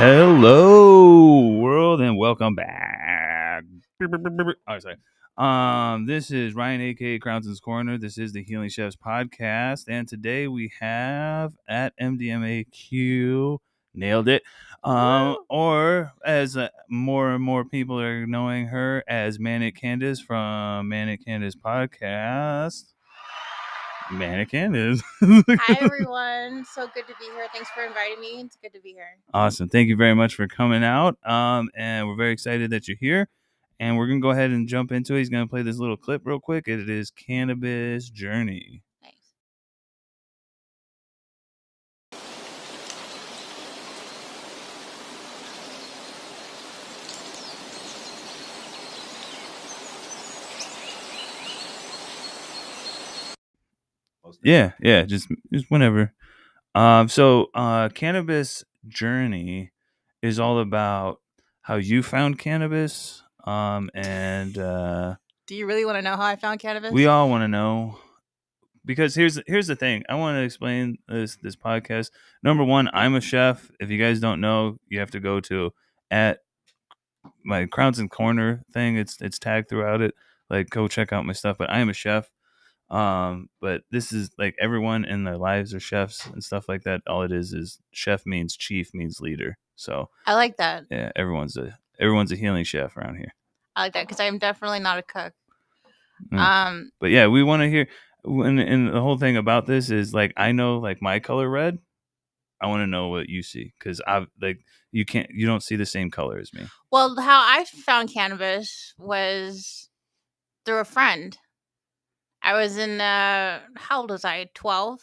Hello, world, and welcome back. Oh, sorry. This is Ryan, aka Crownson's Corner. This is the Healing Chefs podcast, and today we have at MDMAQ nailed it. Or as more and more people are knowing her as Manic Candice from Manic Candice podcast. Manic Candice. Hi everyone, so good to be here. Thanks for inviting me. It's good to be here. Awesome. Thank you very much for coming out. And we're very excited that you're here. And we're going to go ahead and jump into it. He's going to play this little clip real quick. It is Cannabis Journey. Nice. Yeah, just whenever. So Cannabis Journey is all about how you found cannabis. And Do you really want to know how I found cannabis? we all want to know. Because here's the thing. I want to explain this podcast. Number one, I'm a chef. If you guys don't know, you have to go to at my Crowns and Corner thing. It's tagged throughout it. Like, go check out my stuff. But I am a chef. But this is like everyone in their lives are chefs and stuff like that. All it is chef means chief means leader. So I like that. yeah, everyone's a healing chef around here. I like that because I am definitely not a cook. But yeah, we want to hear. And the whole thing about this is like I know like my color red. I want to know what you see because I like you don't see the same color as me. Well, how I found cannabis was through a friend. I was in how old was I? 12?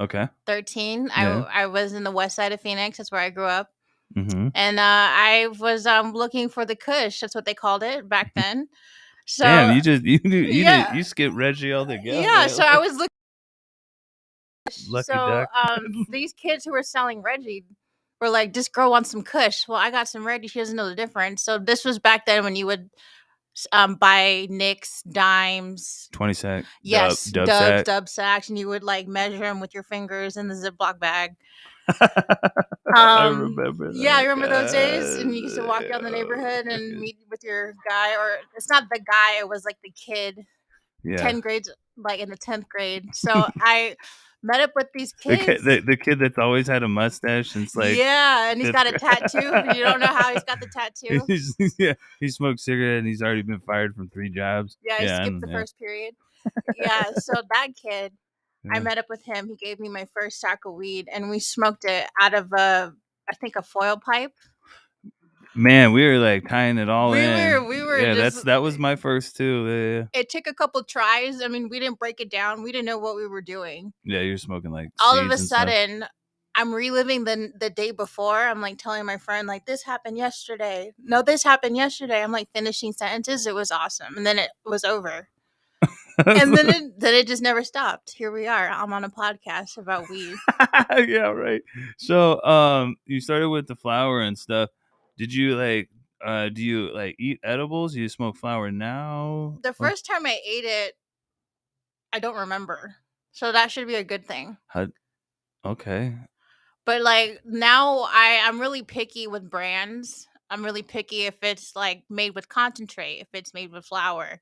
Okay. 13. Yeah. I was in the west side of Phoenix. That's where I grew up. Mm-hmm. And I was looking for the Kush. That's what they called it back then. So damn, you skipped Reggie altogether. Yeah, so I was looking. Lucky duck. These kids who were selling Reggie were like, "This girl wants some Kush." Well, I got some Reggie. She doesn't know the difference. So this was back then when you would buy nicks, dimes, 20 sack. yes, dub sacks, and you would like measure them with your fingers in the Ziploc bag. I remember that. Yeah, I remember those days. And you used to walk down the neighborhood and meet with your guy, or it's not the guy, it was like the kid. Yeah. 10 grades, like in the 10th grade. So I met up with these kids. The kid that's always had a mustache since like yeah, and he's got a tattoo. You don't know how he's got the tattoo. He smoked cigarette and he's already been fired from 3 jobs. Yeah, I skipped the first period. Yeah, so that kid, I met up with him. He gave me my first sack of weed, and we smoked it out of I think a foil pipe. Man, we were like tying it all in. We were. Yeah, that was my first too. Yeah. It took a couple tries. I mean, we didn't break it down. We didn't know what we were doing. Yeah, you're smoking like all of a sudden. I'm reliving the day before. I'm like telling my friend like this happened yesterday. No, this happened yesterday. I'm like finishing sentences. It was awesome, and then it was over. And then it just never stopped. Here we are. I'm on a podcast about weed. Yeah, right. So you started with the flower and stuff. Did you like do you like eat edibles? Do you smoke flower now? The first time I ate it, I don't remember. So that should be a good thing. Okay. But like now I'm really picky with brands. I'm really picky if it's like made with concentrate, if it's made with flower.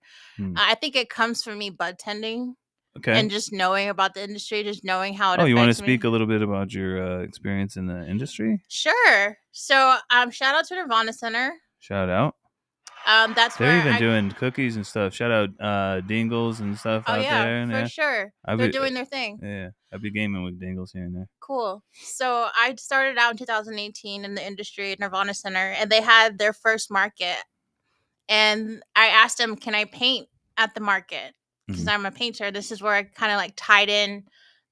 I think it comes from me bud tending. Okay. And just knowing about the industry, just knowing how it affects me. You want to speak a little bit about your experience in the industry? Sure. So shout out to Nirvana Center. Shout out. That's they're where even doing cookies and stuff. Shout out Dingles and stuff out there. For sure. They're doing their thing. Yeah, I'd be gaming with Dingles here and there. Cool. So I started out in 2018 in the industry at Nirvana Center, and they had their first market. And I asked them, can I paint at the market? Because I'm a painter. This is where I kind of like tied in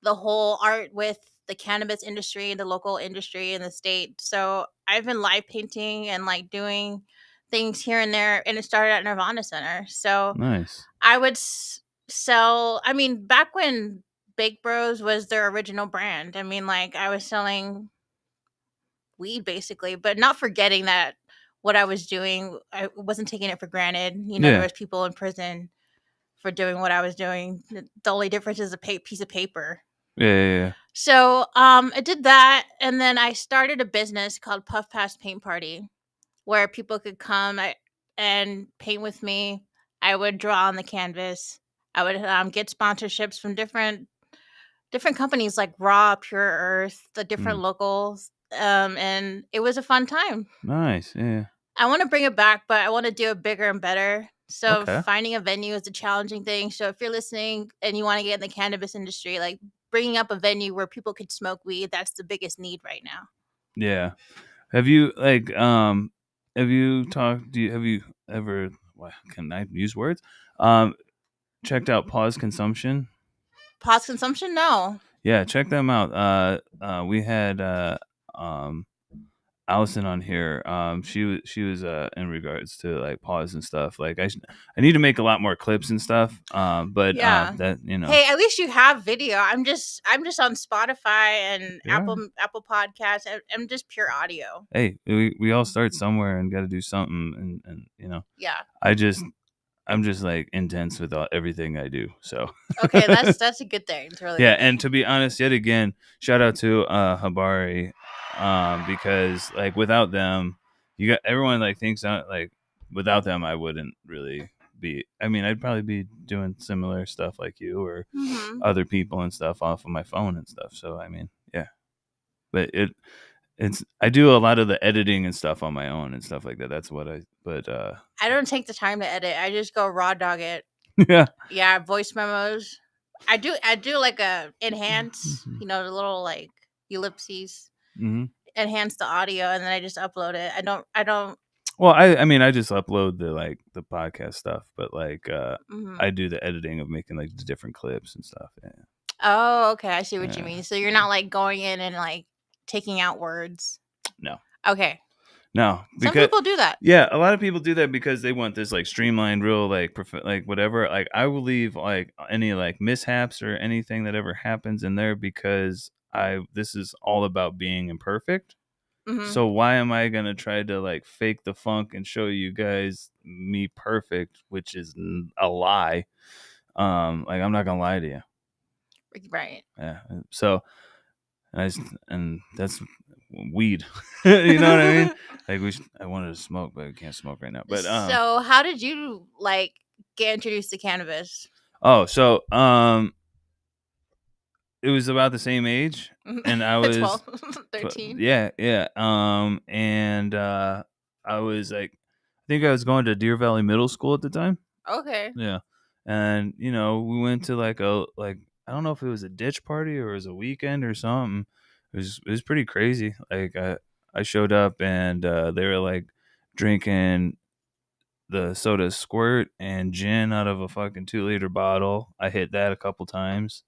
the whole art with the cannabis industry, the local industry in the state. So I've been live painting and like doing things here and there, and it started at Nirvana Center. So nice. I would sell, I mean, back when Bake Bros was their original brand, I mean, like I was selling weed basically, but not forgetting that what I was doing, I wasn't taking it for granted. You know, there was people in prison for doing what I was doing. The only difference is a piece of paper. Yeah. So I did that, and then I started a business called Puff Pass Paint Party, where people could come and paint with me. I would draw on the canvas. I would get sponsorships from different companies like Raw, Pure Earth, the different locals, and it was a fun time. Nice. Yeah. I want to bring it back, but I want to do it bigger and better. So Okay. finding a venue is a challenging thing. So if you're listening and you want to get in the cannabis industry, like bringing up a venue where people could smoke weed, that's the biggest need right now. Yeah. Have you have you talked? Have you ever? Well, can I use words? Checked out Pause Consumption. Pause consumption? No. Yeah, check them out. We had um Allison on here. She was in regards to like pause and stuff. Like I need to make a lot more clips and stuff. But Yeah. that Hey, at least you have video. I'm just on Spotify and Yeah. Apple Podcasts. I'm just pure audio. Hey, we all start somewhere and got to do something, and Yeah. I'm just like intense with everything I do. So Okay, that's a good thing. It's really yeah, good and thing. to be honest, yet again, shout out to Habari, because like without them, you got everyone like thinks like without them, I wouldn't really be. I mean, I'd probably be doing similar stuff like you or other people and stuff off of my phone and stuff. So I mean, yeah, but it's I do a lot of the editing and stuff on my own and stuff like that. That's what I don't take the time to edit. I just go raw dog it. yeah. Yeah, voice memos. I do like a enhance, the little like ellipses, enhance the audio, and then I just upload it. I don't Well, I mean, I just upload the podcast stuff, but like I do the editing of making like the different clips and stuff. Yeah. Oh, okay. I see what you Yeah. mean. So you're not like going in and like taking out words. No. Okay. No, Some people do that. Yeah, a lot of people do that because they want this like streamlined, real like like whatever. Like I will leave like any like mishaps or anything that ever happens in there because this is all about being imperfect. So why am I gonna try to like fake the funk and show you guys me perfect, which is a lie? Like I'm not gonna lie to you. Right. Yeah. So and that's weed. You know what I mean? Like I wanted to smoke, but I can't smoke right now. But so how did you like get introduced to cannabis? Oh, so it was about the same age, and I was 12, 13. Yeah. And I was like, I think I was going to Deer Valley Middle School at the time. Okay. Yeah, and we went to like I don't know if it was a ditch party or it was a weekend or something. It was pretty crazy. Like I showed up and they were like drinking the soda squirt and gin out of a fucking 2-liter bottle. I hit that a couple times.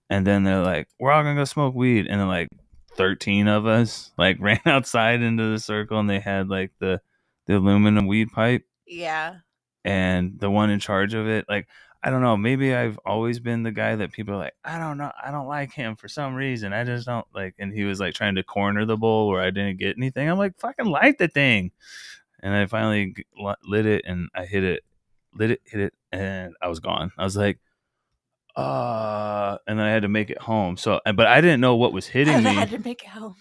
And then they're like, we're all gonna go smoke weed. And then like 13 of us like ran outside into the circle and they had like the aluminum weed pipe. Yeah. And the one in charge of it, like, I don't know, maybe I've always been the guy that people are like, I don't know, I don't like him for some reason. I just don't like, and he was like trying to corner the bowl where I didn't get anything. I'm like, fucking light the thing. And I finally lit it and I hit it, hit it, and I was gone. I was like, and then I had to make it home. So, but I didn't know what was hitting me. I had to make it home.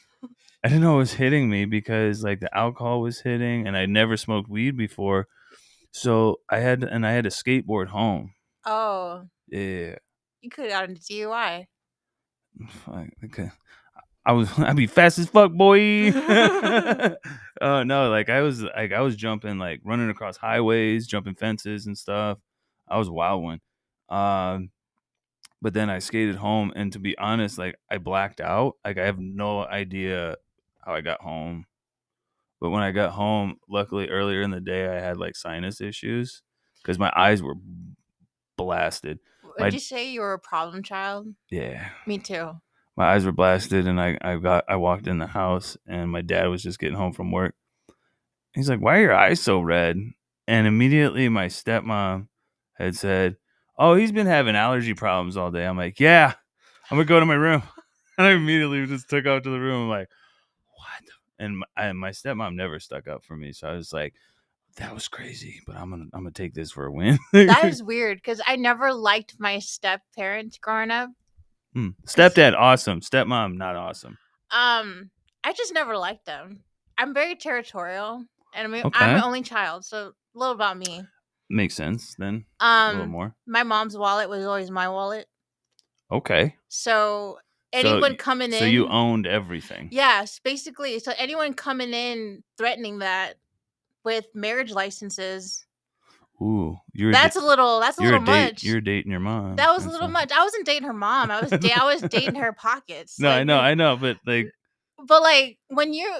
I didn't know what was hitting me because like the alcohol was hitting and I never smoked weed before. So I had to skateboard home. Oh. Yeah. You could have gotten a DUI. Okay. I'd be fast as fuck, boy. Oh no, like I was jumping, like running across highways, jumping fences and stuff. I was a wild one. But then I skated home, and to be honest, like I blacked out. Like I have no idea how I got home. But when I got home, luckily earlier in the day, I had like sinus issues because my eyes were blasted. Would you say you were a problem child? Yeah. Me too. My eyes were blasted, and I walked in the house, and my dad was just getting home from work. He's like, "Why are your eyes so red?" And immediately my stepmom had said, "Oh, he's been having allergy problems all day." I'm like, "Yeah, I'm gonna go to my room," and I immediately just took out to the room. I'm like, "What?" And my stepmom never stuck up for me, so I was like, "That was crazy," but I'm gonna take this for a win. That is weird because I never liked my step parents growing up. Stepdad, awesome. Stepmom, not awesome. I just never liked them. I'm very territorial, and I'm Okay. an only child, so a little about me. Makes sense then. A little more. My mom's wallet was always my wallet. Okay. So anyone coming in, so you owned everything. Yes, basically. So anyone coming in threatening that with marriage licenses. Ooh, that's a little much. You're dating your mom. That was a little much. I wasn't dating her mom. I was dating her pockets. No, like, I know, but like. But like when you're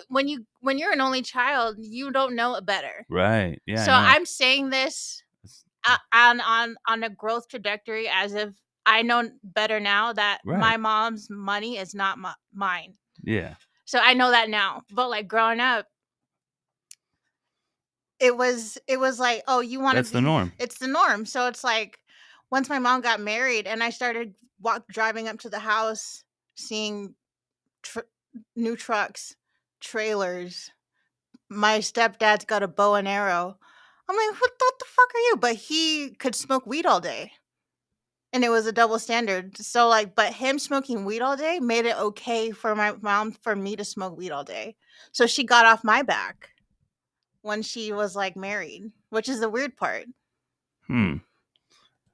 an only child, you don't know better. Right. Yeah. So I'm saying this on a growth trajectory as if I know better now that my mom's money is not mine. Yeah. So I know that now. But like growing up, it was like, oh, you want to be. That's the norm. It's the norm. So it's like once my mom got married and I started driving up to the house, seeing new trucks, trailers. My stepdad's got a bow and arrow. I'm like, what the fuck are you? But he could smoke weed all day. And it was a double standard. So like, but him smoking weed all day made it okay for my mom for me to smoke weed all day. So she got off my back when she was like married, which is the weird part.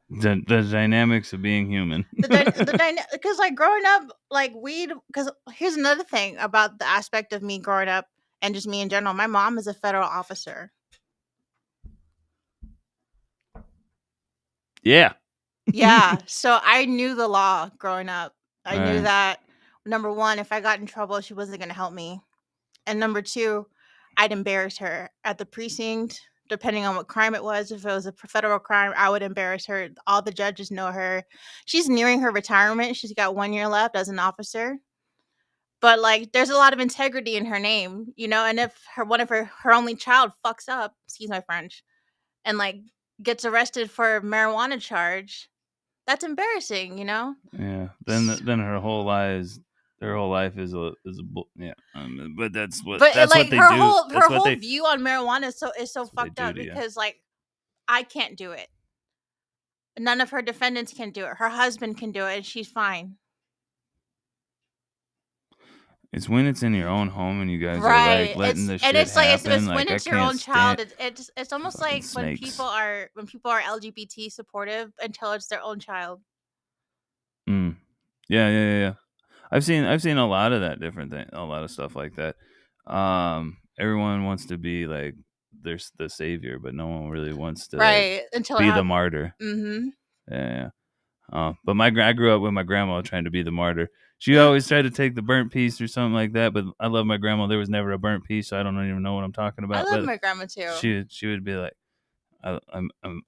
The dynamics of being human. Because like growing up, like weed. Because here's another thing about the aspect of me growing up and just me in general. My mom is a federal officer. Yeah. Yeah. So I knew the law growing up. I knew that, number one, if I got in trouble, she wasn't going to help me. And number two, I'd embarrass her at the precinct, depending on what crime it was. If it was a federal crime, I would embarrass her. All the judges know her. She's nearing her retirement. She's got 1 year left as an officer. But like, there's a lot of integrity in her name, you know. And if one of her only child fucks up, excuse my French, and like gets arrested for a marijuana charge, that's embarrassing, you know. Yeah. Then her whole life is a yeah. But that's what. But that's like what they her do. Whole view on marijuana is so fucked up because like I can't do it. None of her defendants can do it. Her husband can do it, and she's fine. It's when it's in your own home and you guys are like letting the shit happen. It's when it's your own child. It's almost like when people are LGBT supportive until it's their own child. Yeah. I've seen a lot of that different thing, a lot of stuff like that. Everyone wants to be like there's the savior, but no one really wants to be the martyr. Mm-hmm. Yeah. But I grew up with my grandma trying to be the martyr. She always tried to take the burnt piece or something like that. But I love my grandma. There was never a burnt piece, so I don't even know what I'm talking about. I love my grandma too. She would be like, I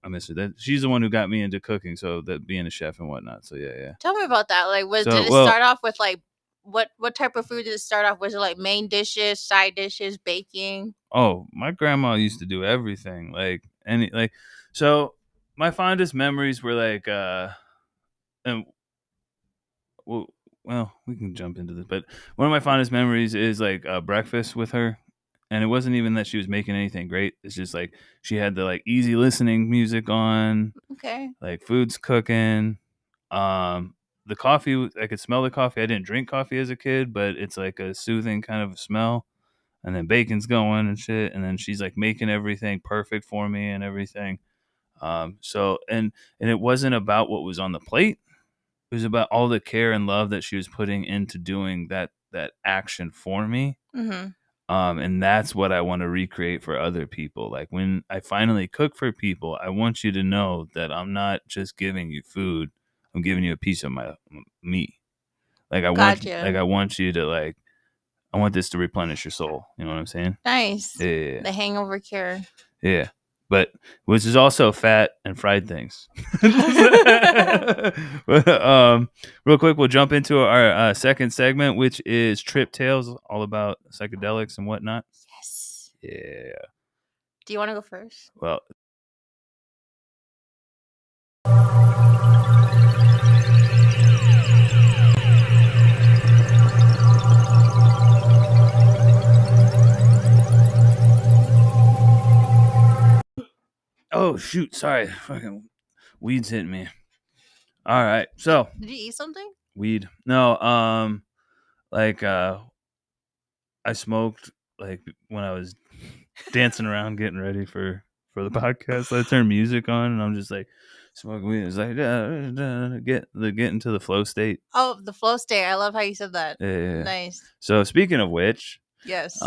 miss her. That she's the one who got me into cooking, so that being a chef and whatnot. So yeah. Tell me about that. Like, did it start off with like what type of food did it start off? Was it like main dishes, side dishes, baking? Oh, my grandma used to do everything. So my fondest memories were like and well, we can jump into this, but one of my fondest memories is like breakfast with her. And it wasn't even that she was making anything great. It's just like she had the like easy listening music on. Okay. Like food's cooking. The coffee, I could smell the coffee. I didn't drink coffee as a kid, but it's like a soothing kind of smell. And then bacon's going and shit. And then she's like making everything perfect for me and everything. So it wasn't about what was on the plate. It was about all the care and love that she was putting into doing that action for me. Mm-hmm. And that's what I want to recreate for other people. Like when I finally cook for people, I want you to know that I'm not just giving you food. I'm giving you a piece of me. Like I want you to like, I want this to replenish your soul. You know what I'm saying? Nice. Yeah. The hangover cure. Yeah. But which is also fat and fried things. Real quick, we'll jump into our second segment, which is Trip Tales, all about psychedelics and whatnot. Yes. Yeah. Do you want to go first? Well. Oh, shoot. Sorry. Fucking weeds hitting me. All right. So. Did you eat something? Weed. No, like I smoked like when I was dancing around getting ready for the podcast. I turned music on and I'm just like smoking weed. It's like get into the flow state. Oh, the flow state. I love how you said that. Yeah. Nice. So speaking of which, Yes.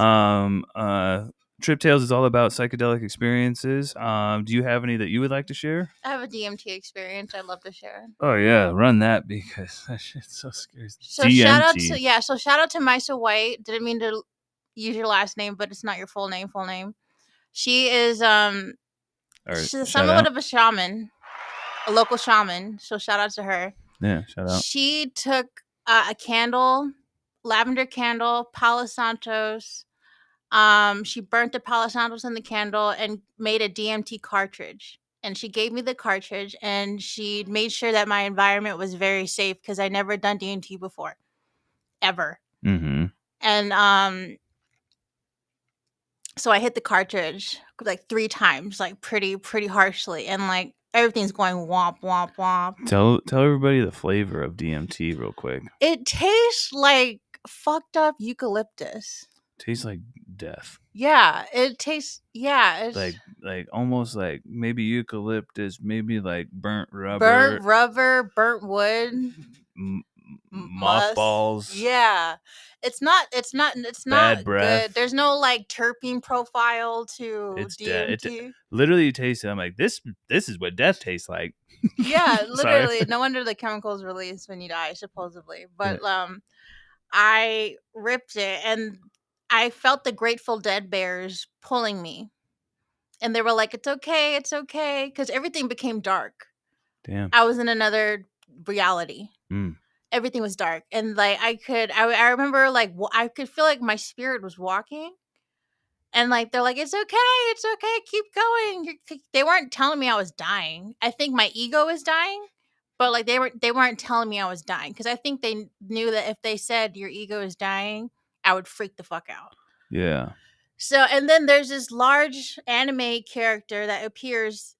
Trip Tales is all about psychedelic experiences. Do you have any that you would like to share? I have a DMT experience I'd love to share. Oh yeah, run that because that shit's so scary. So shout out to Misa White. Didn't mean to use your last name, but it's not your full name. She is she's somewhat of a shaman, a local shaman. So shout out to her. Yeah, shout out. She took a candle, lavender candle, Palo Santos. She burnt the Palo Santos in the candle and made a DMT cartridge. And she gave me the cartridge, and she made sure that my environment was very safe because I never done DMT before, ever. Mm-hmm. And so I hit the cartridge like 3 times, like pretty harshly, and like everything's going womp womp womp. Tell everybody the flavor of DMT real quick. It tastes like fucked up eucalyptus. Tastes like death. Yeah, it tastes. Yeah, it's like almost like maybe eucalyptus, maybe like burnt rubber, burnt wood, mothballs. Yeah, it's not bad breath. good. There's no like terpene profile to it's DMT. It literally tastes. I'm like this is what death tastes like. Yeah, literally. No wonder the chemicals released when you die, supposedly. But I ripped it and I felt the Grateful Dead bears pulling me. And they were like, it's okay. Because everything became dark. Damn. I was in another reality. Everything was dark. And like I remember like I could feel like my spirit was walking. And like they're like, it's okay, keep going. They weren't telling me I was dying. I think my ego was dying. But like they weren't telling me I was dying because I think they knew that if they said your ego is dying, I would freak the fuck out. Yeah. So and then there's this large anime character that appears.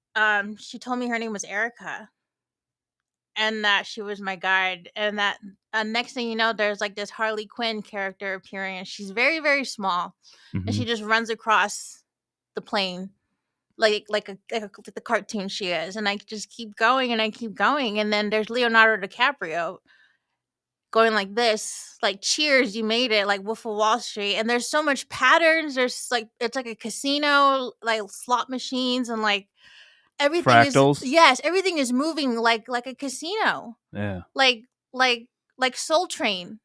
She told me her name was Erica, and that she was my guide. And that next thing you know, there's like this Harley Quinn character appearing, and she's very very small, and she just runs across the plane. Like the cartoon she is, and I just keep going and I keep going, and then there's Leonardo DiCaprio going like this, like cheers, you made it, like Wolf of Wall Street, and there's so much patterns. There's like it's like a casino, like slot machines, and like everything fractals. Everything is moving like a casino. Yeah, like Soul Train.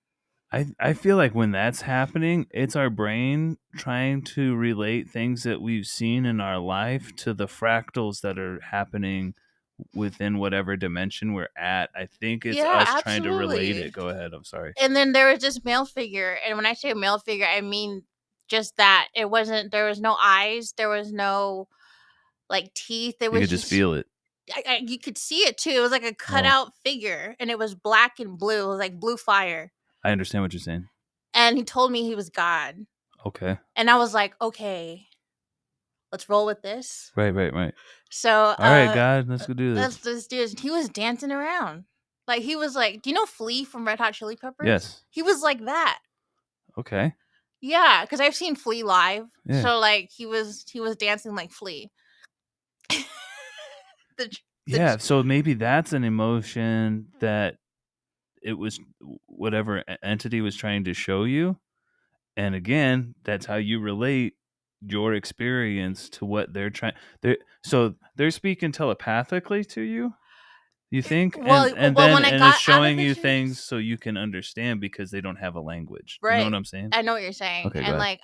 I feel like when that's happening, it's our brain trying to relate things that we've seen in our life to the fractals that are happening within whatever dimension we're at. I think it's us trying to relate it. Go ahead. I'm sorry. And then there was this male figure. And when I say male figure, I mean just that. There was no eyes. There was no like teeth. You could just feel it. You could see it too. It was like a cutout figure, and it was black and blue. It was like blue fire. I understand what you're saying. And he told me he was God. Okay. And I was like, okay, let's roll with this. Right. So, all right, God, let's go do this. Let's do this. He was dancing around. Like, he was like, do you know Flea from Red Hot Chili Peppers? Yes. He was like that. Okay. Yeah, because I've seen Flea live. Yeah. So, like, he was dancing like Flea. So maybe that's an emotion that it was whatever entity was trying to show you. And again, that's how you relate your experience to what they're trying. So they're speaking telepathically to you, you think? And then it's showing you things so you can understand because they don't have a language. Right. You know what I'm saying? I know what you're saying. Okay, and like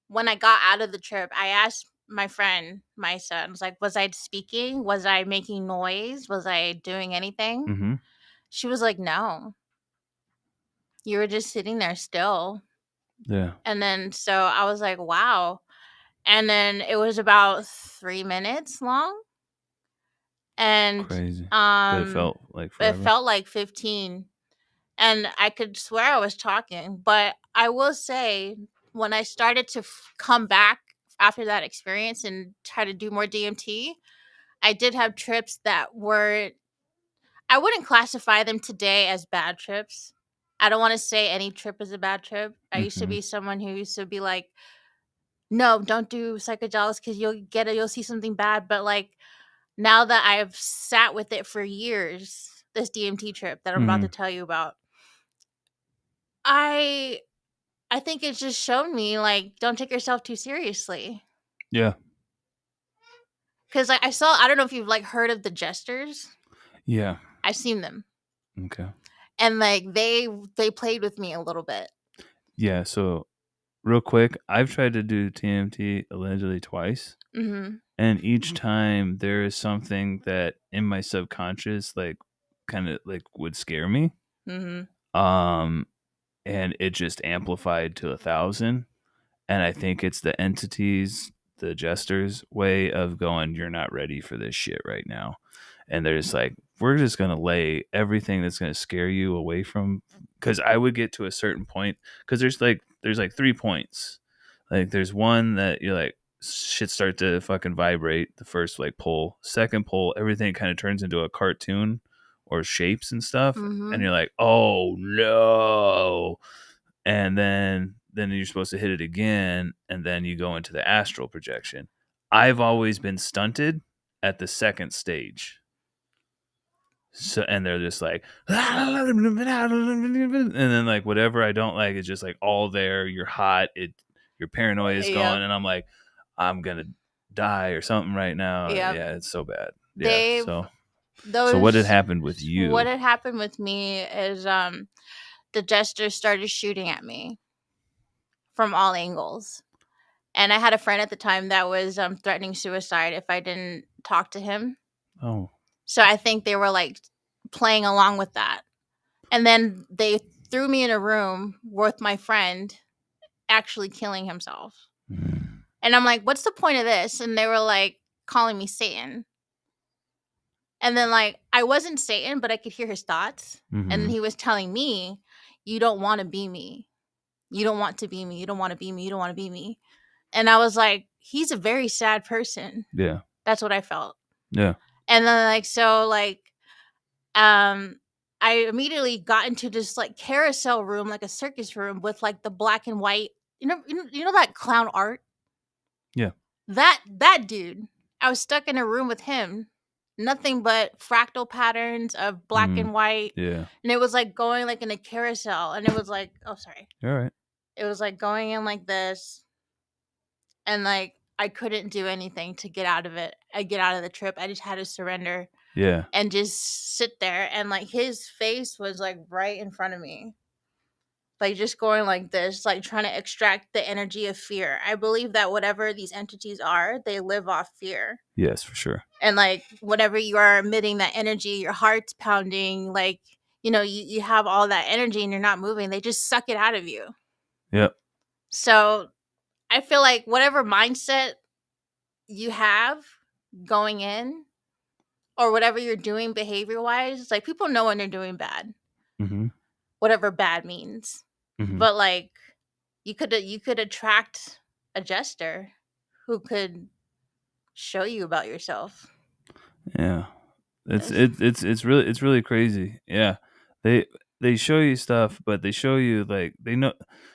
when I got out of the trip, I asked my friend, my son, was like, was I speaking? Was I making noise? Was I doing anything? Mm-hmm. She was like, no. You were just sitting there still. Yeah. And then so I was like, wow. And then it was about 3 minutes long. And crazy. But it felt like forever. It felt like 15. And I could swear I was talking. But I will say, when I started to come back after that experience and try to do more DMT, I did have trips that were, I wouldn't classify them today as bad trips. I don't want to say any trip is a bad trip. I used to be someone who used to be like, no, don't do psychedelics because you'll see something bad. But like now that I've sat with it for years, this DMT trip that I'm about to tell you about, I think it's just shown me like don't take yourself too seriously. Yeah. Because like I don't know if you've like heard of the Jesters. Yeah. I've seen them. Okay. And like they played with me a little bit. Yeah. So real quick, I've tried to do TMT allegedly twice. Mm-hmm. And each time there is something that in my subconscious, like kind of like would scare me. Mm-hmm. And it just amplified to 1,000. And I think it's the entities, the jesters way of going, you're not ready for this shit right now. And they're just like, we're just going to lay everything that's going to scare you away from, because I would get to a certain point, because there's like 3 points. Like there's one that you're like, shit start to fucking vibrate, the first like pull. Second pull, everything kind of turns into a cartoon or shapes and stuff. Mm-hmm. And you're like, oh no. And then you're supposed to hit it again, and then you go into the astral projection. I've always been stunted at the second stage. So, and they're just like, and then like whatever I don't like is just like all there. You're hot. Your paranoia is going, and I'm like, I'm gonna die or something right now. Yep. Yeah, it's so bad. So what had happened with you? What had happened with me is the Jesters started shooting at me from all angles. And I had a friend at the time that was threatening suicide if I didn't talk to him. Oh. So I think they were like playing along with that. And then they threw me in a room with my friend actually killing himself. And I'm like, what's the point of this? And they were like calling me Satan. And then like I wasn't Satan, but I could hear his thoughts. And he was telling me, you don't want to be me. You don't want to be me. You don't want to be me. You don't want to be me. And I was like, he's a very sad person. Yeah. That's what I felt. Yeah. And then like so like I immediately got into this like carousel room, like a circus room with like the black and white, you know that clown art? Yeah. That dude. I was stuck in a room with him. Nothing but fractal patterns of black and white. Yeah. And it was like going like in a carousel. And it was like, oh sorry. All right. It was like going in like this. And like I couldn't do anything to get out of it. I get out of the trip. I just had to surrender. Yeah. And just sit there. And like his face was like right in front of me. Like just going like this, like trying to extract the energy of fear. I believe that whatever these entities are, they live off fear. Yes, for sure. And like whenever you are emitting that energy, your heart's pounding, like, you have all that energy and you're not moving. They just suck it out of you. Yep. So I feel like whatever mindset you have going in or whatever you're doing behavior wise, like people know when they're doing bad, whatever bad means. But like you could attract a jester who could show you about yourself. Yeah. It's really crazy. Yeah. They show you stuff, but they show you like they know.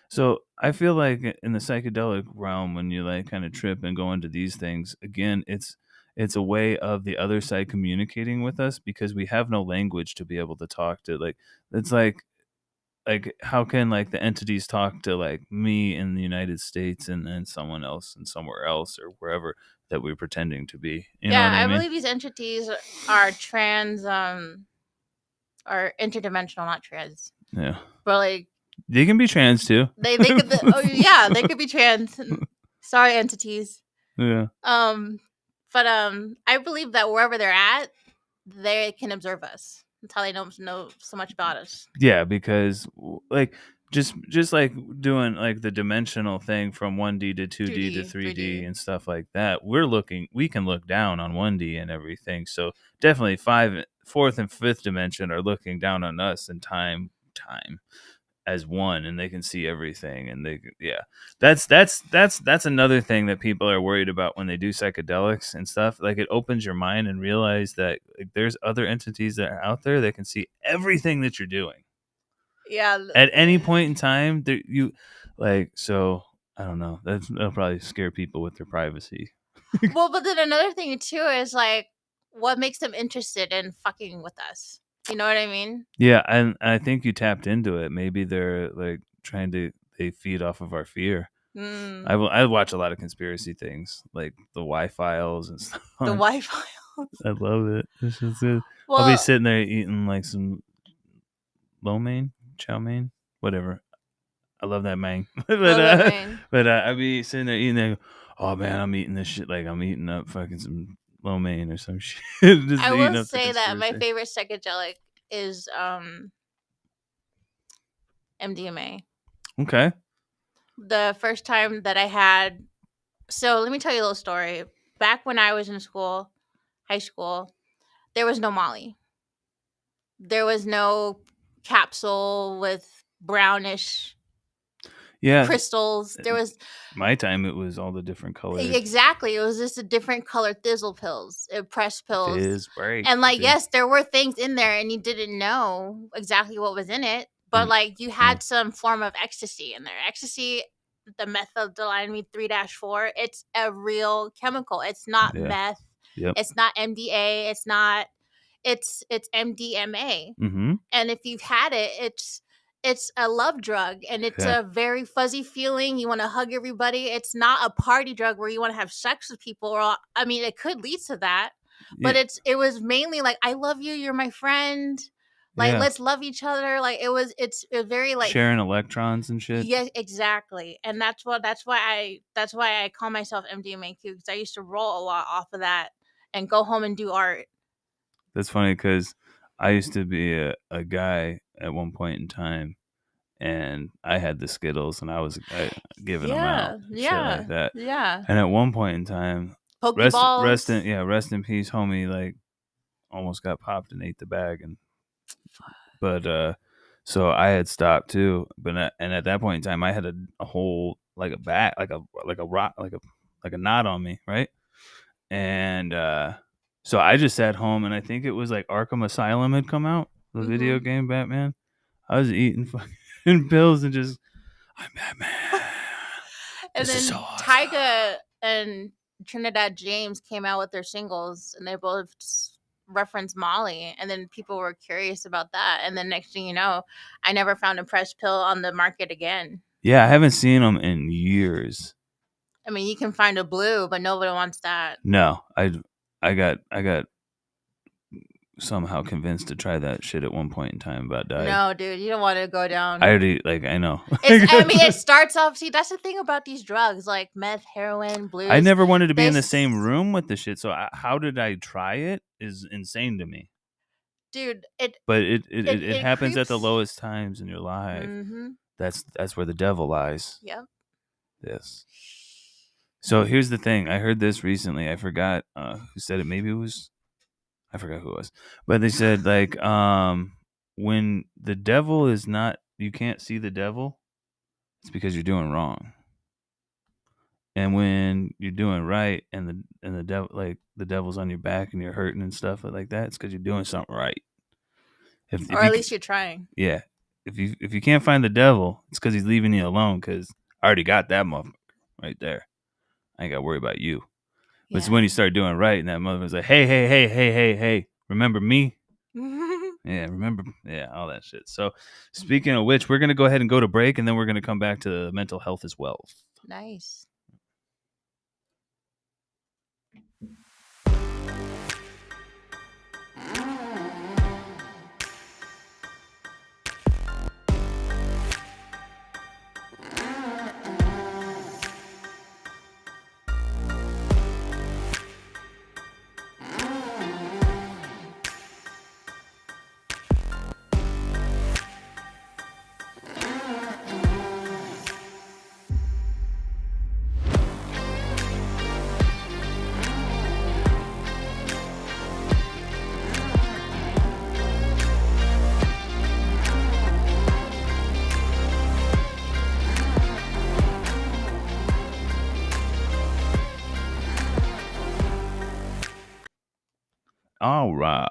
So I feel like in the psychedelic realm, when you like kind of trip and go into these things again, it's a way of the other side communicating with us because we have no language to be able to talk to. Like it's like how can like the entities talk to like me in the United States and then someone else and somewhere else or wherever that we're pretending to be? You know what I mean? Believe these entities are trans, are interdimensional, not trans. Yeah, but like they can be trans too. They could. They could be trans. Sorry, entities. Yeah. But I believe that wherever they're at, they can observe us. That's how they know so much about us. Yeah, because like just like doing like the dimensional thing from 1D to 2D to 3D and stuff like that. We can look down on 1D and everything. So definitely fourth and fifth dimension are looking down on us in time. as one, and they can see everything, and that's another thing that people are worried about when they do psychedelics and stuff. Like, it opens your mind and realize that, like, there's other entities that are out there that can see everything that you're doing. Yeah. At any point in time, so I don't know. That'll probably scare people with their privacy. Well, but then another thing too is like, what makes them interested in fucking with us? You know what I mean? Yeah, and I think you tapped into it. Maybe they're like they feed off of our fear. I watch a lot of conspiracy things, like the Y-Files and stuff. The Wi-Fi. I love it. It's just good. Well, I'll be sitting there eating like some lo mein, chow mein, whatever. I love that mang. But I'll be sitting there eating there. Oh man, I'm eating this shit like I'm eating up fucking some lo mein or some shit. Just I eating will up the say that my conspiracy. favorite psychedelic is MDMA. Okay. The first time that I had, so let me tell you a little story. Back when I was in school, high school, there was no Molly. There was no capsule with brownish crystals. There was my time. It was all the different colors. Exactly. It was just a different color thizzle pills, pressed pills. Fizz break. And like, yes, there were things in there and you didn't know exactly what was in it, but like you had some form of ecstasy in there. Ecstasy, the methylamine 3-4, it's a real chemical. It's not meth. Yep. It's not MDA. It's not, it's MDMA. Mm-hmm. And if you've had it, it's a love drug, and it's a very fuzzy feeling. You want to hug everybody. It's not a party drug where you want to have sex with people, or I mean, it could lead to that, but it was mainly like, I love you, you're my friend, like let's love each other. Like it's very like sharing electrons and shit. Yeah, exactly. And that's why I call myself MDMAQ, because I used to roll a lot off of that and go home and do art. That's funny because I used to be a guy at one point in time, and I had the Skittles, and I was giving them out, shit like that. Yeah. And at one point in time, Pokeballs. rest in peace, homie. Like, almost got popped and ate the bag, but so I had stopped too. But and at that point in time, I had a whole like a bat, like a rock, like a knot on me, right? And so I just sat home, and I think it was like Arkham Asylum had come out, the video game Batman. I was eating fucking pills and just, I'm Batman. And then so awesome. Tyga and Trinidad James came out with their singles, and they both referenced Molly, and then people were curious about that. And then next thing you know, I never found a pressed pill on the market again. Yeah, I haven't seen them in years. I mean, you can find a blue, but nobody wants that. No, I got somehow convinced to try that shit at one point in time, about died. No, dude, you don't want to go down. I already, like, I know. I mean, it starts off. See, that's the thing about these drugs, like meth, heroin, blues. I never wanted to be in the same room with the shit, so how did I try it? Is insane to me, dude. But it happens at the lowest times in your life. Mm-hmm. That's where the devil lies. Yep. Yes. So here's the thing. I heard this recently. I forgot who said it. Maybe it was, I forgot who it was. But they said, like, when the devil is not, you can't see the devil, it's because you're doing wrong. And when you're doing right, and the devil, like, the devil's on your back and you're hurting and stuff like that, it's because you're doing something right. If at least you're trying. Yeah. If you can't find the devil, it's because he's leaving you alone, because I already got that motherfucker right there. I ain't got to worry about you. But it's when you start doing right, and that motherfucker's like, hey, remember me? Yeah, remember, all that shit. So, speaking of which, we're going to go ahead and go to break, and then we're going to come back to mental health as well. Nice. All right.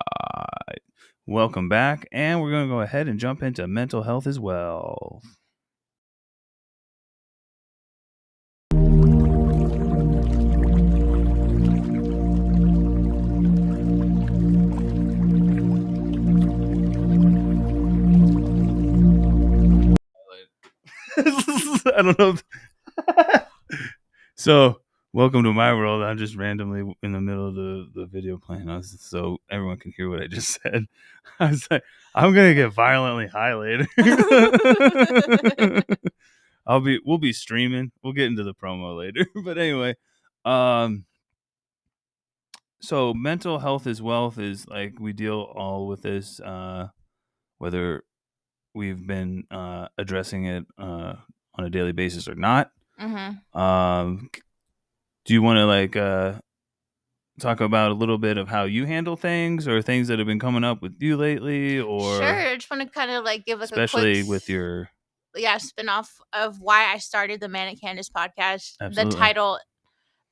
Welcome back. And we're going to go ahead and jump into mental health as well. I don't know. So, welcome to my world. I'm just randomly in the middle of the video playing, so everyone can hear what I just said. I was like, I'm gonna get violently high later. We'll be streaming. We'll get into the promo later. But anyway, so mental health is wealth is like we deal all with this, whether we've been addressing it on a daily basis or not. Do you want to talk about a little bit of how you handle things or things that have been coming up with you lately, or sure? I just want to kind of give especially a quick with your spin-off of why I started the Manic Candice podcast. Absolutely. The title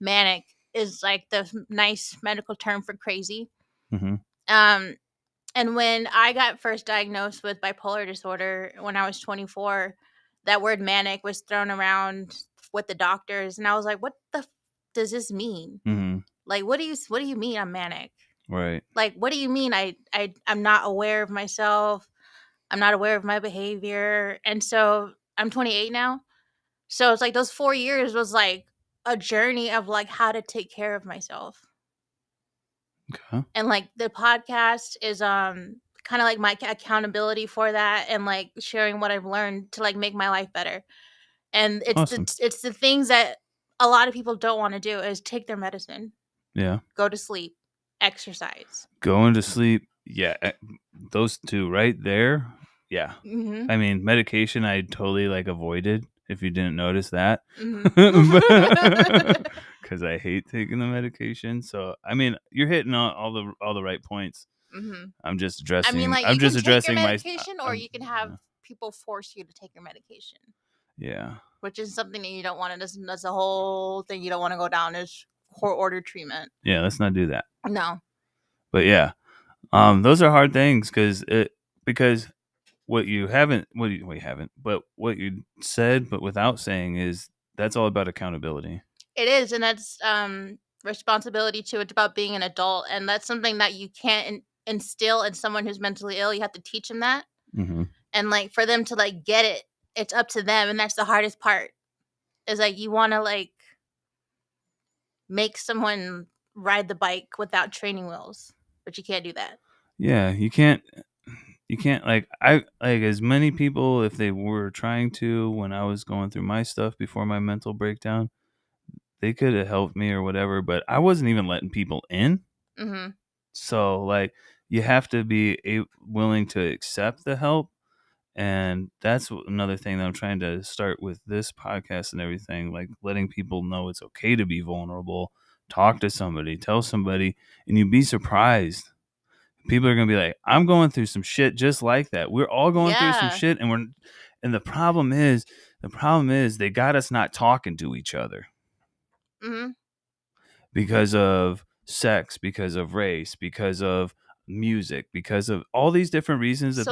Manic is like the nice medical term for crazy. Mm-hmm. And when I got first diagnosed with bipolar disorder when I was 24, that word manic was thrown around with the doctors, and I was like, "What does this mean? Mm-hmm. Like, what do you mean I'm manic? Right? Like, what do you mean I'm not aware of myself? I'm not aware of my behavior." And so I'm 28 now, so it's like those 4 years was like a journey of like how to take care of myself. Okay. And like the podcast is kind of like my accountability for that, and like sharing what I've learned to like make my life better. And it's Awesome. it's the things that a lot of people don't want to do is take their medicine, Yeah. go to sleep, exercise. Going to sleep. Yeah. Those two right there. Yeah. Mm-hmm. I mean, medication I totally avoided, if you didn't notice that. Because I hate taking the medication. So I mean, you're hitting all the right points. Mm-hmm. I'm just addressing. I mean, like, I'm you just can take addressing your medication, or you can have yeah. people force you to take your medication. Yeah. Which is something that you don't want to. That's a whole thing you don't want to go down is court ordered treatment. Yeah, let's not do that. No. But yeah, those are hard things because what you said, but without saying, is that's all about accountability. It is, and that's responsibility too. It's about being an adult, and that's something that you can't instill in someone who's mentally ill. You have to teach them that, and like for them to like get it, it's up to them, and that's the hardest part. Is like you want to like make someone ride the bike without training wheels, but you can't do that. Yeah, you can't as many people, if they were trying to, when I was going through my stuff before my mental breakdown, they could have helped me or whatever, but I wasn't even letting people in. So you have to be willing to accept the help. And that's another thing that I'm trying to start with this podcast and everything, like letting people know it's okay to be vulnerable, talk to somebody, tell somebody, and you'd be surprised. People are going to be like, I'm going through some shit just like that. We're all going through some shit. And the problem is they got us not talking to each other. Because of sex, because of race, because of music, because of all these different reasons that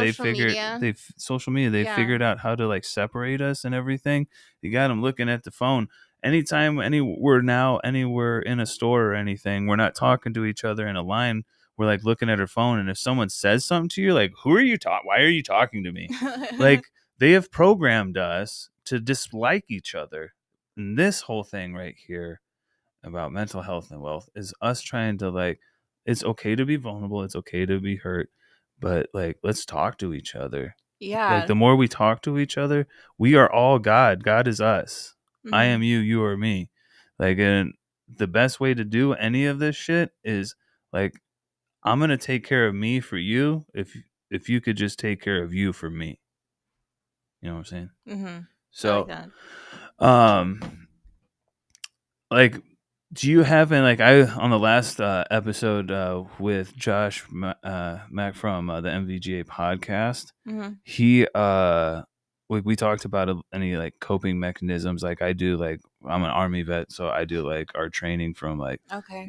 social media, they figured out how to separate us and everything. You got them looking at the phone anytime, we're now anywhere in a store or anything. We're not talking to each other in a line. We're looking at our phone, and if someone says something to you, who are you talking? Why are you talking to me? They have programmed us to dislike each other. And this whole thing right here about mental health and wealth is us trying to it's okay to be vulnerable, it's okay to be hurt, but let's talk to each other. Yeah. The more we talk to each other, we are all God is us. I am you, you are me. And the best way to do any of this shit is I'm gonna take care of me for you if you could just take care of you for me. You know what I'm saying? So do you have on the last episode with Josh Mack from the MVGA podcast, he we talked about any like coping mechanisms. Like I do, like I'm an Army vet, so I do like our training from like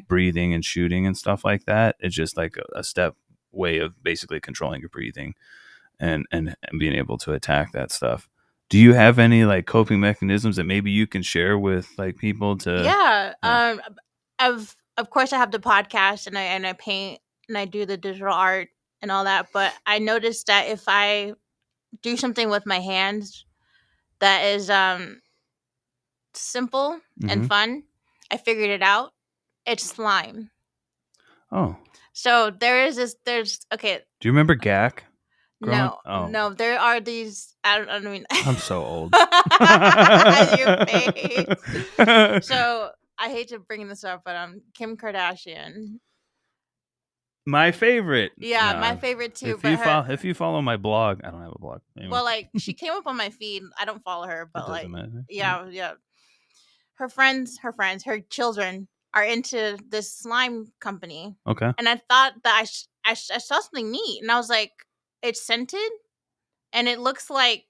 breathing and shooting and stuff like that. It's just like a step way of basically controlling your breathing and being able to attack that stuff. Do you have any like coping mechanisms that maybe you can share with like people to? Yeah. Of course I have the podcast and I paint and I do the digital art and all that, but I noticed that if I do something with my hands that is simple and fun, I figured it out. It's slime. Oh. So there's okay. Do you remember GAC? No, there are these. I don't mean. I'm so old. Your face. So I hate to bring this up, but Kim Kardashian. My favorite. Yeah, no. My favorite too. If you follow my blog, I don't have a blog. Anyway. Well, like she came up on my feed. I don't follow her, but like, matter. Yeah. Her children are into this slime company. Okay. And I thought that I saw something neat, and I was like, it's scented, and it looks like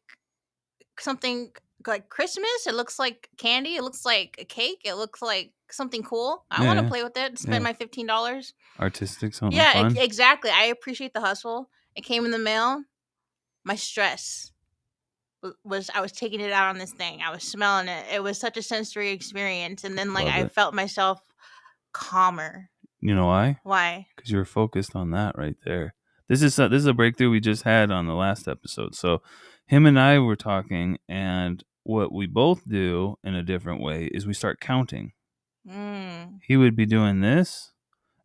something like Christmas. It looks like candy. It looks like a cake. It looks like something cool. I want to play with it. Spend my $15. Artistic, something fun. Exactly. I appreciate the hustle. It came in the mail. My stress was I was taking it out on this thing. I was smelling it. It was such a sensory experience, and then like I felt myself calmer. You know why? Why? Because you were focused on that right there. This is a breakthrough we just had on the last episode. So him and I were talking, and what we both do in a different way is we start counting. He would be doing this,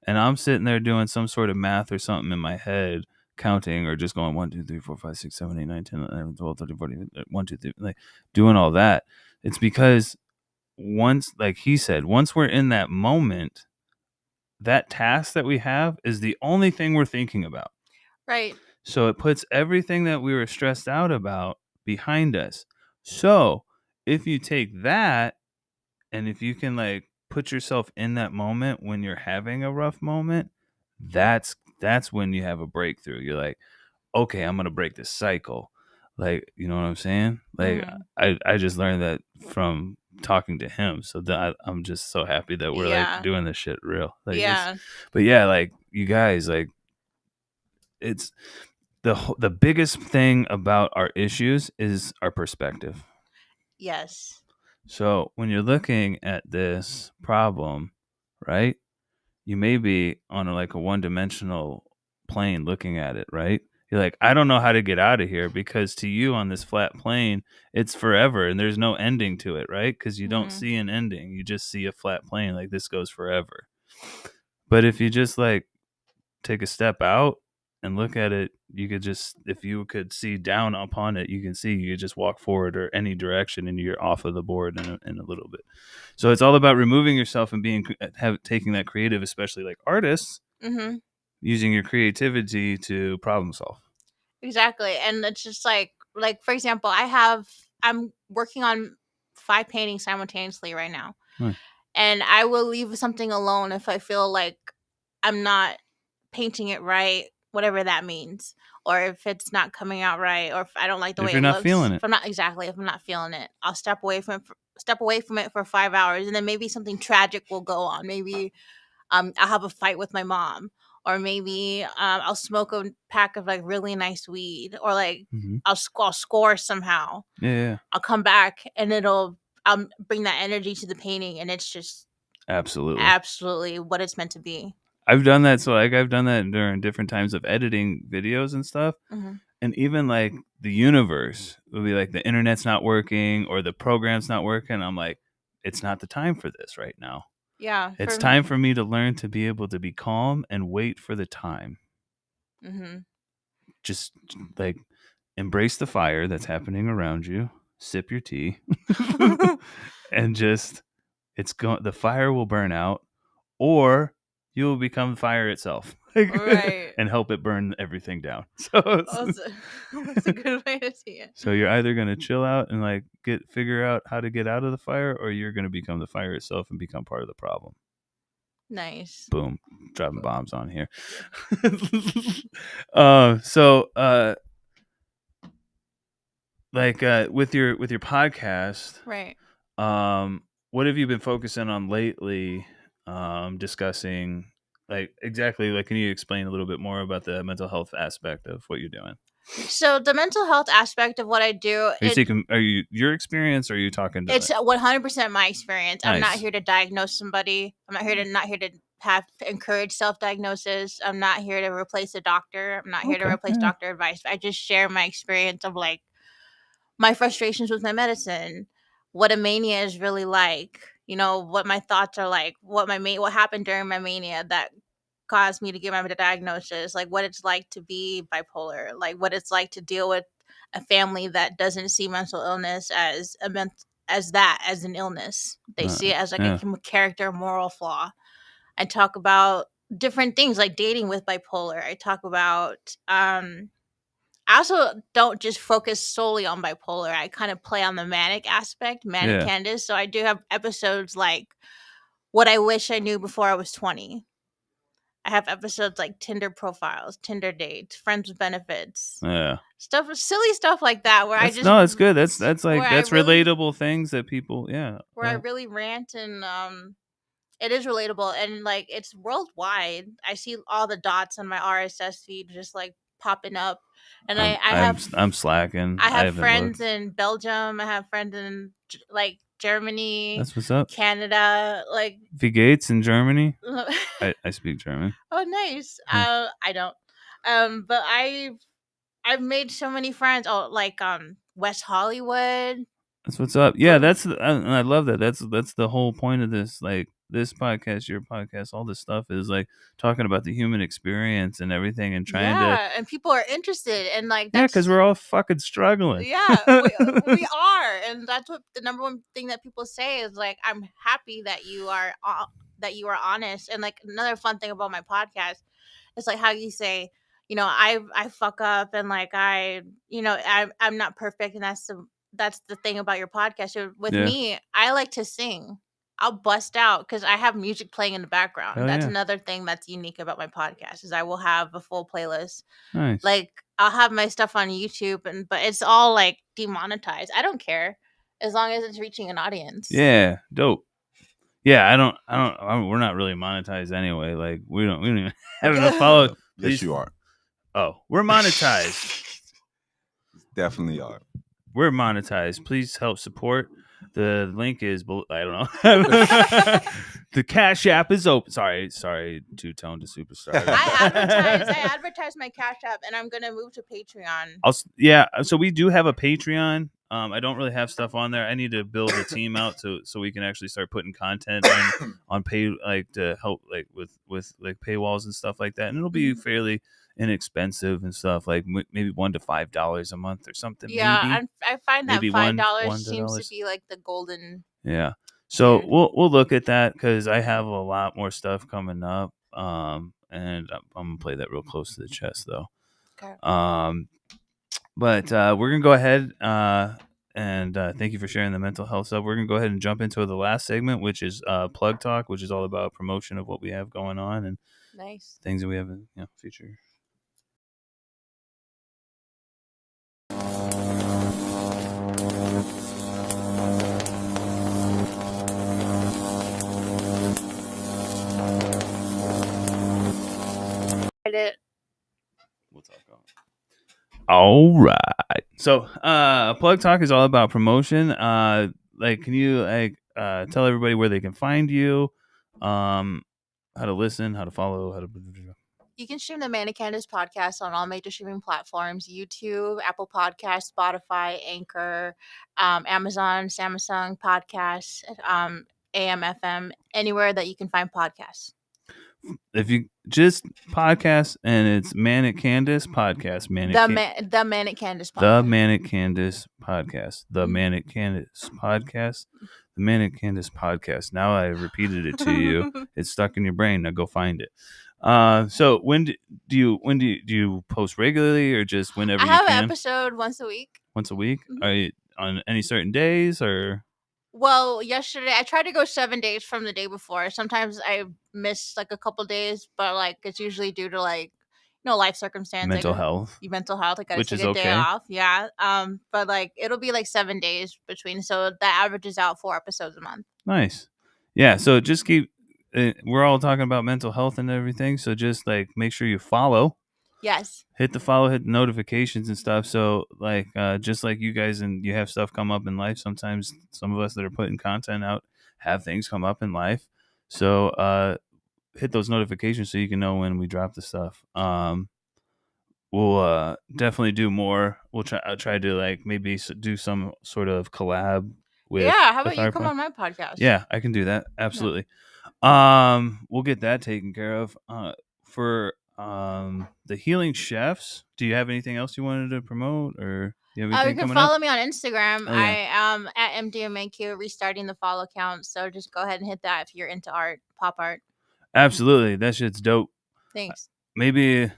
and I'm sitting there doing some sort of math or something in my head, counting or just going 1, 2, 3, 4, 5, 6, 7, 8, 9, 10, 11, 12, 13, 14, 1, 2, 3, like doing all that. It's because once, like he said, once we're in that moment, that task that we have is the only thing we're thinking about. Right. So it puts everything that we were stressed out about behind us. So if you take that, and if you can like put yourself in that moment when you're having a rough moment, that's when you have a breakthrough. You're like, okay, I'm gonna break this cycle. Like, you know what I'm saying? Like, I just learned that from talking to him. So that I'm just so happy that we're like doing this shit real. Like, but yeah, like you guys, like it's the biggest thing about our issues is our perspective. Yes. So when you're looking at this problem, right, you may be on like a one-dimensional plane looking at it, right? You're like, I don't know how to get out of here, because to you on this flat plane, it's forever and there's no ending to it, right? Because you don't see an ending. You just see a flat plane, like this goes forever. But if you just like take a step out and look at it, you could just, if you could see down upon it, you can see you just walk forward or any direction and you're off of the board in a little bit. So it's all about removing yourself and taking that creative, especially like artists, using your creativity to problem solve. Exactly. And it's just like for example, I'm working on 5 paintings simultaneously right now. And I will leave something alone if I feel like I'm not painting it right, whatever that means, or if it's not coming out right, or if I don't like the way it looks. If you're not feeling it. If I'm not feeling it, I'll step away from it for 5 hours, and then maybe something tragic will go on. Maybe I'll have a fight with my mom, or maybe I'll smoke a pack of like really nice weed, or like I'll score somehow. Yeah. I'll come back and I'll bring that energy to the painting, and it's just absolutely what it's meant to be. I've done that. So like I've done that during different times of editing videos and stuff. And even like the universe will be like, the internet's not working or the program's not working. I'm like, it's not the time for this right now. Yeah. It's time for me to learn to be able to be calm and wait for the time. Just like embrace the fire that's happening around you. Sip your tea. And just, the fire will burn out, or you will become fire itself. Right. And help it burn everything down. So that's a good way to see it. So you're either going to chill out and like figure out how to get out of the fire, or you're going to become the fire itself and become part of the problem. Nice. Boom. Dropping bombs on here. like with your podcast, Right. what have you been focusing on lately? Discussing like exactly like, can you explain a little bit more about the mental health aspect of what you're doing? So the mental health aspect of what I do, Are you your experience, or are you talking to it's 100% my experience. I'm not Nice. here to diagnose somebody. I'm not here to have encourage self-diagnosis. I'm not here to replace a doctor. I'm not here to Okay, replace yeah. doctor advice. I just share my experience of like my frustrations with my medicine, what a mania is really like, what my thoughts are like, what happened during my mania that caused me to get my diagnosis, like what it's like to be bipolar, like what it's like to deal with a family that doesn't see mental illness as as an illness. They see it as like a Yeah. character moral flaw. I talk about different things like dating with bipolar. I talk about I also don't just focus solely on bipolar. I kind of play on the manic aspect, manic Yeah. Candice. So I do have episodes like what I wish I knew before I was 20. I have episodes like Tinder profiles, Tinder dates, friends with benefits, Yeah. silly stuff like that, where That's no, it's good. That's where like I that's really, relatable things that people. Yeah. where I really rant, and it is relatable, and like it's worldwide. I see all the dots on my RSS feed just like popping up, and I'm slacking. I I have haven't friends looked. in Belgium. I have friends in like Germany, That's what's up. Canada. Like, V Gates in Germany. oh, I speak German. nice. Yeah. I don't. But I've made so many friends. Oh, like West Hollywood. That's what's up. Yeah, and I love that. That's the whole point of this. Like this podcast, your podcast, all this stuff is like talking about the human experience and everything, and trying to Yeah, and people are interested, and like yeah, because that's we're all fucking struggling. yeah, we are, and that's what the number one thing that people say is like, I'm happy that you are honest. And like another fun thing about my podcast, it's like how you say, I fuck up, and like I'm not perfect, and that's the thing about your podcast. So with Yeah. me, I like to sing. I'll bust out because I have music playing in the background. Hell That's yeah. another thing that's unique about my podcast is I will have a full playlist. Nice. Like I'll have my stuff on YouTube, but it's all like demonetized. I don't care as long as it's reaching an audience. Yeah. Dope. Yeah, we're not really monetized anyway. Like we don't even have enough followers. Yes, you are. Oh, we're monetized. Definitely are. We're monetized. Please help support. The link is I don't know. The Cash App is open. Sorry, two-tone to superstar. I advertise my Cash App, and I'm gonna move to Patreon. So we do have a Patreon. I don't really have stuff on there. I need to build a team out so we can actually start putting content on pay, like to help like with like paywalls and stuff like that. And it'll be fairly inexpensive and stuff, like maybe $1 to $5 a month or something. Yeah, I find that maybe $5 seems to be like the golden. Yeah. So we'll look at that because I have a lot more stuff coming up. And I'm gonna play that real close to the chest though. Okay. But we're gonna go ahead and thank you for sharing the mental health stuff. We're gonna go ahead and jump into the last segment, which is plug talk, which is all about promotion of what we have going on and nice things that we have in future. We'll talk about it. All right. So, Plug Talk is all about promotion. Like, can you tell everybody where they can find you, how to listen, how to follow, how to. You can stream the Manic Candice podcast on all major streaming platforms: YouTube, Apple Podcasts, Spotify, Anchor, Amazon, Samsung Podcasts, AM, FM, anywhere that you can find podcasts. If you just podcast and it's Manic Candice podcast, the Manic Candice podcast. The Manic Candice podcast. The Manic Candice podcast. The Manic Candice podcast. Now I repeated it to you. It's stuck in your brain. Now go find it. So when do you post regularly or just whenever you can? I have an episode once a week. Once a week? Are you on any certain days or? Well, yesterday I tried to go 7 days from the day before. Sometimes I miss like a couple days, but like it's usually due to like life circumstance, mental like health, your mental health. I gotta which take is a day okay. off. Yeah. But like it'll be like 7 days between, so that averages out 4 episodes a month. Nice. Yeah. So just keep. We're all talking about mental health and everything. So just like make sure you follow. Yes. Hit the follow, hit the notifications and stuff. So like just like you guys and you have stuff come up in life. Sometimes some of us that are putting content out have things come up in life. So hit those notifications so you can know when we drop the stuff. We'll definitely do more. I'll try to like maybe do some sort of collab with. Yeah. How the about you come Firepod. on my podcast? Yeah, I can do that. Absolutely. We'll get that taken care of. For the Healing Chefs, do you have anything else you wanted to promote, or you have You anything can coming follow up? me on Instagram. Oh, yeah. I am at MDMAQ, restarting the follow count. So just go ahead and hit that if you're into art, pop art. Absolutely, that shit's dope. Thanks. Maybe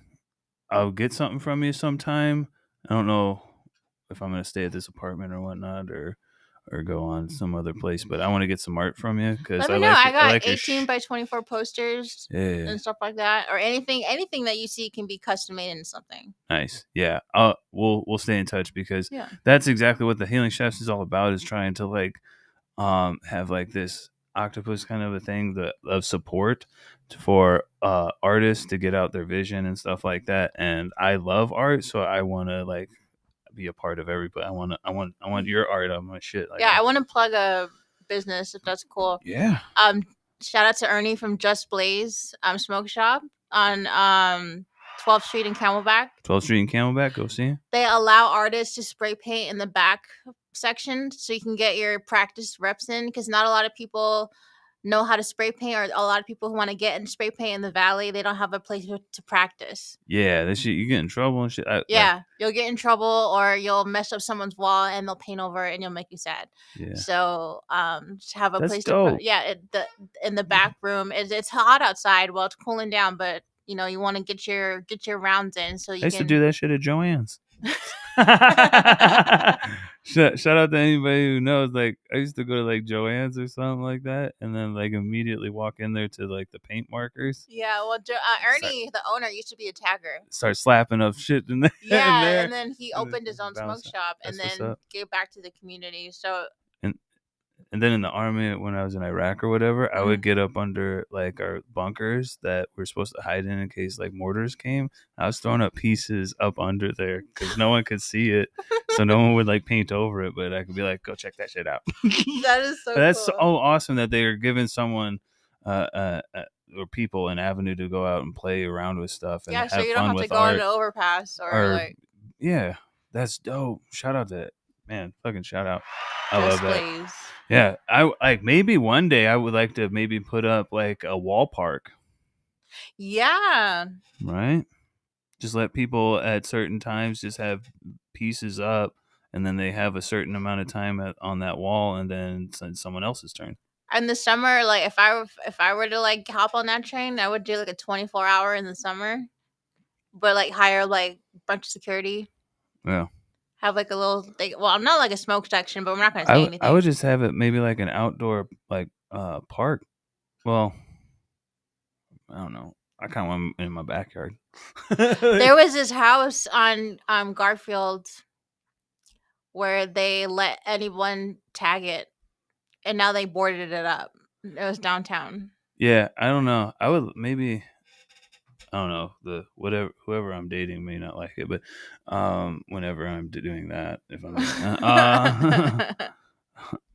I'll get something from you sometime. I don't know if I'm gonna stay at this apartment or whatnot, or go on some other place, but I want to get some art from you because Let I me know. like I got like your 18 by 24 posters yeah. and stuff like that, or anything that you see can be custom made into something. Nice. Yeah. We'll stay in touch because Yeah. that's exactly what the Healing Chefs is all about, is trying to like have like this octopus kind of a thing of support for artists to get out their vision and stuff like that. And I love art, so I want to like be a part of everybody. I want your art on my shit. Like, Yeah, I want to plug a business if that's cool. Yeah. Shout out to Ernie from Just Blaze Smoke Shop on 12th Street in Camelback. 12th Street in Camelback. Go see him. They allow artists to spray paint in the back section so you can get your practice reps in, because not a lot of people know how to spray paint, or a lot of people who want to get in spray paint in the valley, they don't have a place to practice. Yeah, that shit, you get in trouble and shit. You'll get in trouble, or you'll mess up someone's wall and they'll paint over it and you'll make you sad. Yeah. So just have a That's place dope. in the back room. It's hot outside, well, it's cooling down, but you know, you want to get your rounds in, so you I used can to do that shit at Joanne's. Shout out to anybody who knows. Like, I used to go to like Joanne's or something like that, and then like immediately walk in there to like the paint markers. Yeah, well, Ernie, the owner, used to be a tagger. Start slapping up shit in there. Yeah, in there. and then he opened his own smoke shop and then gave back to the community. So. And then in the army, when I was in Iraq or whatever, I would get up under like our bunkers that we're supposed to hide in case like mortars came. I was throwing up pieces up under there because no one could see it, so no one would like paint over it. But I could be like, "Go check that shit out." That is so. That's cool. so awesome that they are giving someone or people an avenue to go out and play around with stuff and so have you fun don't have with to go art. on an overpass or like. Yeah, that's dope. Shout out to that. Man, fucking shout out. I Just love that. Blaze. Yeah, I like maybe one day I would like to maybe put up like a wall park. Yeah. Right? Just let people at certain times just have pieces up, and then they have a certain amount of time on that wall, and then it's someone else's turn. In the summer, like if I were to like hop on that train, I would do like a 24-hour in the summer, but like hire like a bunch of security. Yeah. Have like a little thing. Well, not like a smoke section, but we're not going to say anything. I would just have it maybe like an outdoor like park. Well, I don't know. I kind of want it in my backyard. There was this house on Garfield where they let anyone tag it, and now they boarded it up. It was downtown. Yeah, I don't know. I would maybe. I don't know, whoever I'm dating may not like it, but whenever I'm doing that, if I'm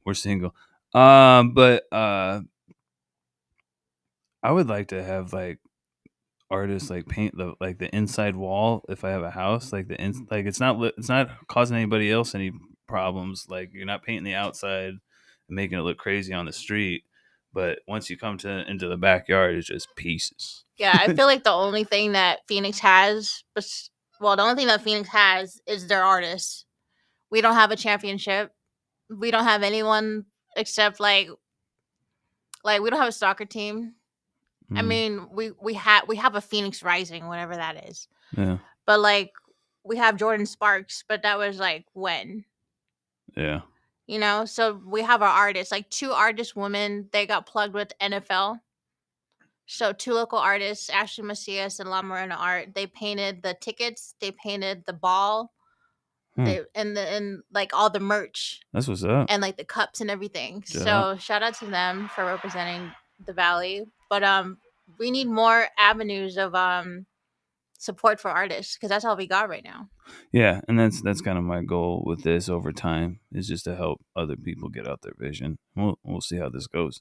we're single, but I would like to have like artists like paint the inside wall if I have a house, like like it's not causing anybody else any problems. Like you're not painting the outside and making it look crazy on the street. But once you come into the backyard, it's just pieces. Yeah, I feel like the only thing that Phoenix has, the only thing that Phoenix has is their artists. We don't have a championship. We don't have anyone except like we don't have a soccer team. I mean, we have a Phoenix Rising, whatever that is. Yeah. But like we have Jordan Sparks, but that was like when. Yeah. You know, so we have our artists, like 2 artist women. They got plugged with NFL. So 2 local artists, Ashley Macias and La Morena Art, they painted the tickets, they painted the ball, they and like all the merch That's what's up. and like the cups and everything. Yeah. So shout out to them for representing the Valley. But we need more avenues of support for artists because that's all we got right now. Yeah, and that's kind of my goal with this over time is just to help other people get out their vision. We'll see how this goes.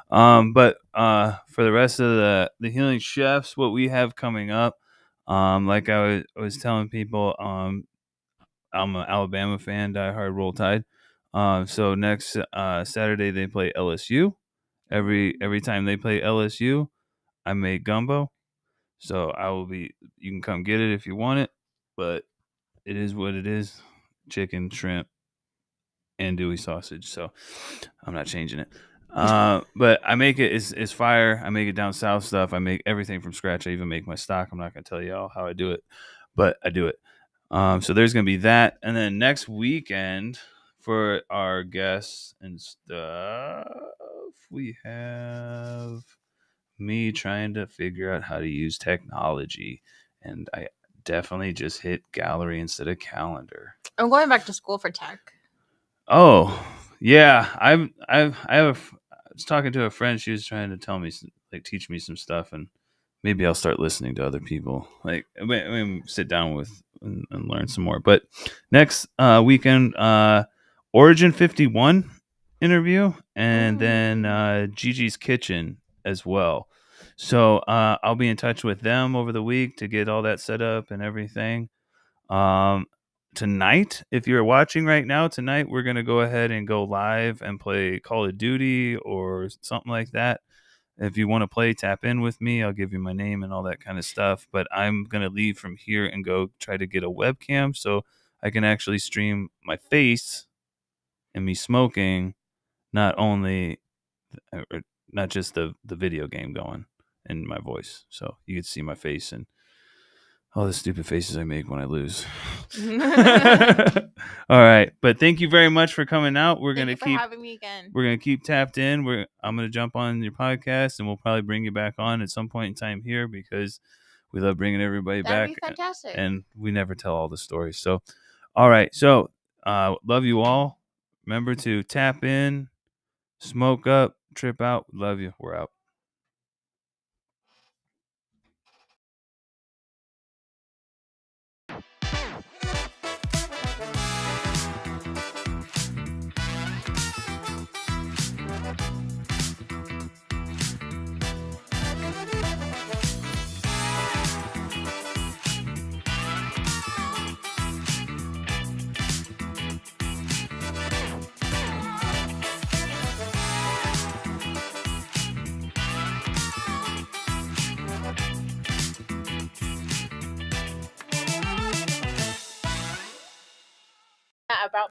But for the rest of the Healing Chefs, what we have coming up, like I was telling people, I'm an Alabama fan, diehard Roll Tide. So next Saturday they play LSU. Every time they play LSU, I make gumbo. So I will be. You can come get it if you want it, but it is what it is: chicken, shrimp, andouille sausage. So I'm not changing it. But I make it. It's fire. I make it down south stuff. I make everything from scratch. I even make my stock. I'm not gonna tell you all how I do it, but I do it. So there's gonna be that, and then next weekend for our guests and stuff, we have me trying to figure out how to use technology, and I definitely just hit gallery instead of calendar. I'm going back to school for tech. Oh yeah, I was talking to a friend. She was trying to tell me, like, teach me some stuff, and maybe I'll start listening to other people. Like, I mean, sit down with and learn some more. But next weekend, Origin 51 interview, and then Gigi's Kitchen as well. So I'll be in touch with them over the week to get all that set up and everything. Tonight, if you're watching right now, tonight we're going to go ahead and go live and play Call of Duty or something like that. If you want to play, tap in with me. I'll give you my name and all that kind of stuff. But I'm going to leave from here and go try to get a webcam so I can actually stream my face and me smoking, not just the video game going and my voice. So you can see my face and all the stupid faces I make when I lose. All right, but thank you very much for coming out. Thank you for having me again. We're gonna keep tapped in. I'm gonna jump on your podcast, and we'll probably bring you back on at some point in time here because we love bringing everybody That'd back. Be fantastic. And we never tell all the stories. So, all right. So, love you all. Remember to tap in, smoke up, trip out. Love you. We're out. About